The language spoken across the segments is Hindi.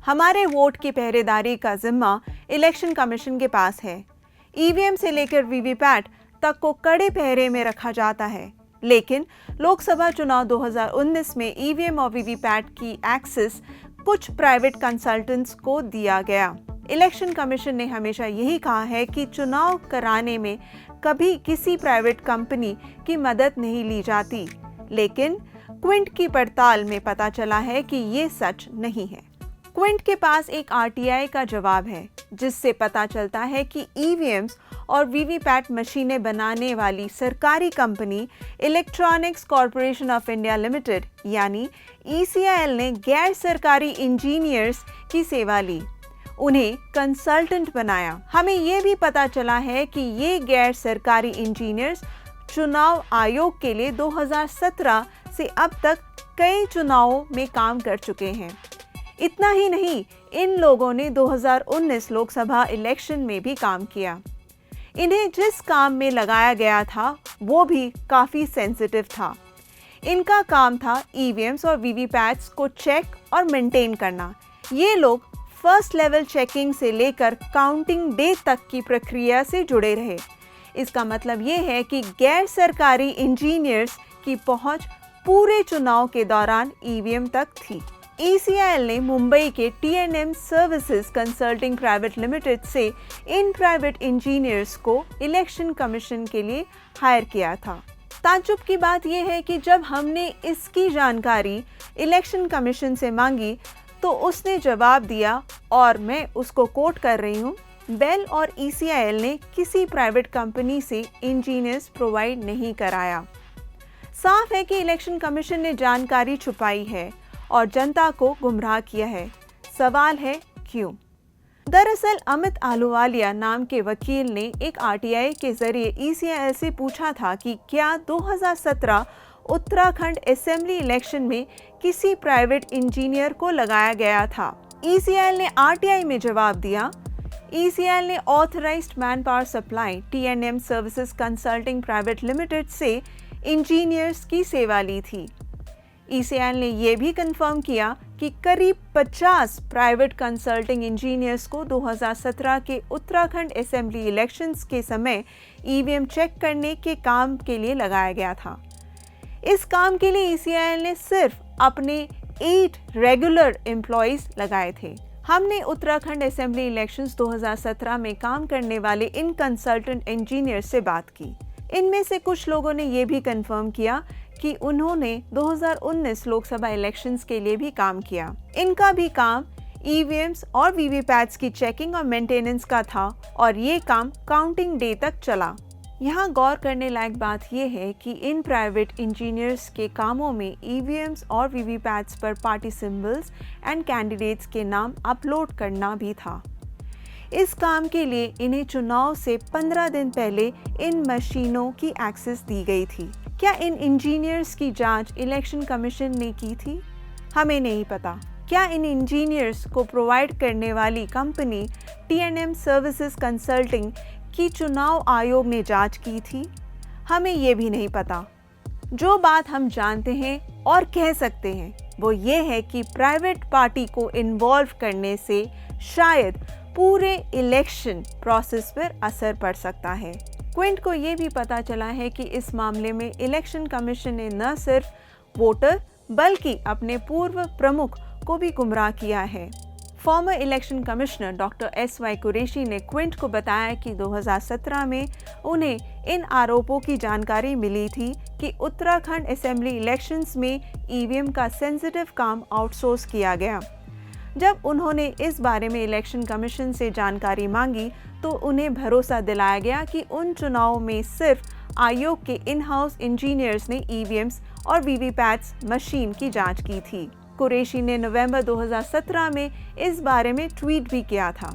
हमारे वोट की पहरेदारी का जिम्मा इलेक्शन कमीशन के पास है। ईवीएम से लेकर वीवीपैट तक को कड़े पहरे में रखा जाता है, लेकिन लोकसभा चुनाव 2019 में ईवीएम और वीवीपैट की एक्सेस कुछ प्राइवेट कंसल्टेंट्स को दिया गया। इलेक्शन कमीशन ने हमेशा यही कहा है कि चुनाव कराने में कभी किसी प्राइवेट कंपनी की मदद नहीं ली जाती, लेकिन क्विंट की पड़ताल में पता चला है कि ये सच नहीं है। क्विंट के पास एक आरटीआई का जवाब है, जिससे पता चलता है कि ईवीएम्स और वीवीपैट मशीनें बनाने वाली सरकारी company electronics corporation of India limited यानी ईसीआईएल ने गैर सरकारी इंजीनियर्स की सेवा ली, उन्हें कंसल्टेंट बनाया। हमें ये भी पता चला है कि ये गैर सरकारी इंजीनियर्स चुनाव आयोग के लिए 2017 से अब तक कई चुनावों में काम कर चुके हैं। इतना ही नहीं, इन लोगों ने 2019 लोकसभा इलेक्शन में भी काम किया। इन्हें जिस काम में लगाया गया था वो भी काफ़ी सेंसिटिव था। इनका काम था ईवीएम्स और वीवीपैट्स को चेक और मेंटेन करना। ये लोग फर्स्ट लेवल चेकिंग से लेकर काउंटिंग डे तक की प्रक्रिया से जुड़े रहे। इसका मतलब ये है कि गैर सरकारी इंजीनियर्स की पहुंच पूरे चुनाव के दौरान ईवीएम तक थी। ईसीआईएल ने मुंबई के TNM services consulting private limited से इन प्राइवेट इंजीनियर्स को इलेक्शन कमीशन के लिए हायर किया था। ताज्जुब की बात यह है कि जब हमने इसकी जानकारी इलेक्शन कमीशन से मांगी तो उसने जवाब दिया, और मैं उसको कोट कर रही हूँ, बेल और ईसीआईएल ने किसी प्राइवेट कंपनी से इंजीनियर्स प्रोवाइड नहीं कराया। साफ है कि इलेक्शन कमीशन ने जानकारी छुपाई है और जनता को गुमराह किया है। सवाल है क्यों? दरअसल अमित आहलूवालिया नाम के वकील ने एक आरटीआई के जरिए ईसीआईएल से पूछा था कि क्या 2017 उत्तराखंड असेंबली इलेक्शन में किसी प्राइवेट इंजीनियर को लगाया गया था। ईसीआईएल ने आरटीआई में जवाब दिया, ईसीआईएल ने authorised man power supply TNM services consulting private limited से इंजीनियर्स की सेवा ली थी। ईसीआईएल ने यह भी कंफर्म किया कि करीब 50 प्राइवेट कंसल्टिंग इंजीनियर्स को 2017 के उत्तराखंड असेंबली इलेक्शंस के समय ईवीएम चेक करने के काम के लिए लगाया गया था। इस काम के लिए ईसीआईएल ने सिर्फ अपने 8 रेगुलर एम्प्लॉइज लगाए थे। हमने उत्तराखंड असेंबली इलेक्शंस 2017 में काम करने वाले इन कंसल्टेंट इंजीनियर से बात की। इनमें से कुछ लोगों ने यह भी कंफर्म किया कि उन्होंने 2019 लोकसभा इलेक्शंस के लिए भी काम किया। इनका भी काम ईवीएम्स और वीवीपैट्स की चेकिंग और मेंटेनेंस का था, और ये काम काउंटिंग डे तक चला। यहाँ गौर करने लायक बात यह है कि इन प्राइवेट इंजीनियर्स के कामों में ईवीएम्स और वीवीपैट्स पर पार्टी सिंबल्स एंड कैंडिडेट्स के नाम अपलोड करना भी था। इस काम के लिए इन्हें चुनाव से 15 दिन पहले इन मशीनों की एक्सेस दी गई थी। क्या इन इंजीनियर्स की जांच इलेक्शन कमीशन ने की थी? हमें नहीं पता। क्या इन इंजीनियर्स को प्रोवाइड करने वाली कंपनी टीएनएम सर्विसेज कंसल्टिंग की चुनाव आयोग ने जांच की थी? हमें ये भी नहीं पता। जो बात हम जानते हैं और कह सकते हैं वो ये है कि प्राइवेट पार्टी को इन्वॉल्व करने से शायद पूरे इलेक्शन प्रोसेस पर असर पड़ सकता है। क्विंट को ये भी पता चला है कि इस मामले में इलेक्शन कमीशन ने न सिर्फ वोटर बल्कि अपने पूर्व प्रमुख को भी गुमराह किया है। Former election commissioner doctor S Y. Quraishi ने क्विंट को बताया कि 2017 में उन्हें इन आरोपों की जानकारी मिली थी कि उत्तराखंड असेंबली इलेक्शंस में ईवीएम का सेंसिटिव काम आउटसोर्स किया गया। जब उन्होंने इस बारे में इलेक्शन कमीशन से जानकारी मांगी तो उन्हें भरोसा दिलाया गया कि उन चुनावों में सिर्फ आयोग के इन हाउस इंजीनियर्स ने ईवीएम्स और वीवीपैट्स मशीन की जांच की थी। कुरैशी ने नवंबर 2017 में इस बारे में ट्वीट भी किया था।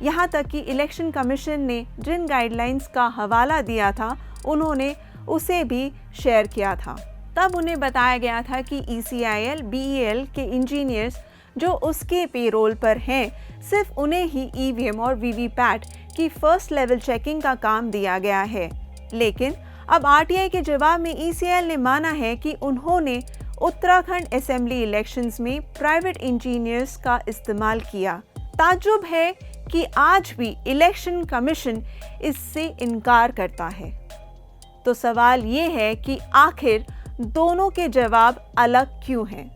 यहाँ तक कि इलेक्शन कमीशन ने जिन गाइडलाइंस का हवाला दिया था उन्होंने उसे भी शेयर किया था। तब उन्हें बताया गया था कि ईसीआईएल, बीईएल के इंजीनियर्स जो उसके पेरोल पर हैं, सिर्फ उन्हें ही ईवीएम और वीवीपैट की फर्स्ट लेवल चेकिंग का काम दिया गया है। लेकिन अब आरटीआई के जवाब में ईसीआईएल ने माना है कि उन्होंने उत्तराखंड असेंबली इलेक्शंस में प्राइवेट इंजीनियर्स का इस्तेमाल किया। ताज्जुब है कि आज भी इलेक्शन कमीशन इससे इनकार करता है। तो सवाल ये है कि आखिर दोनों के जवाब अलग क्यों हैं?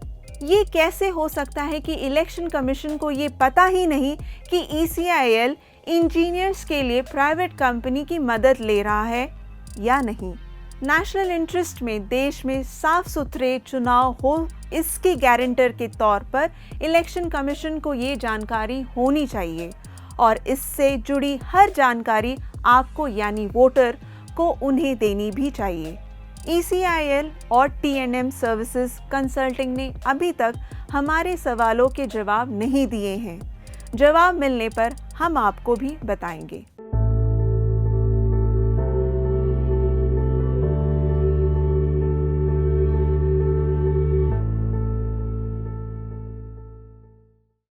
ये कैसे हो सकता है कि इलेक्शन कमीशन को ये पता ही नहीं कि ECIL इंजीनियर्स के लिए प्राइवेट कंपनी की मदद ले रहा है या नहीं? नेशनल इंटरेस्ट में देश में साफ सुथरे चुनाव हो, इसके गारंटर के तौर पर इलेक्शन कमीशन को ये जानकारी होनी चाहिए और इससे जुड़ी हर जानकारी आपको यानी वोटर को उन्हें देनी भी चाहिए। ECIL और TNM सर्विसेज कंसल्टिंग ने अभी तक हमारे सवालों के जवाब नहीं दिए हैं। जवाब मिलने पर हम आपको भी बताएंगे।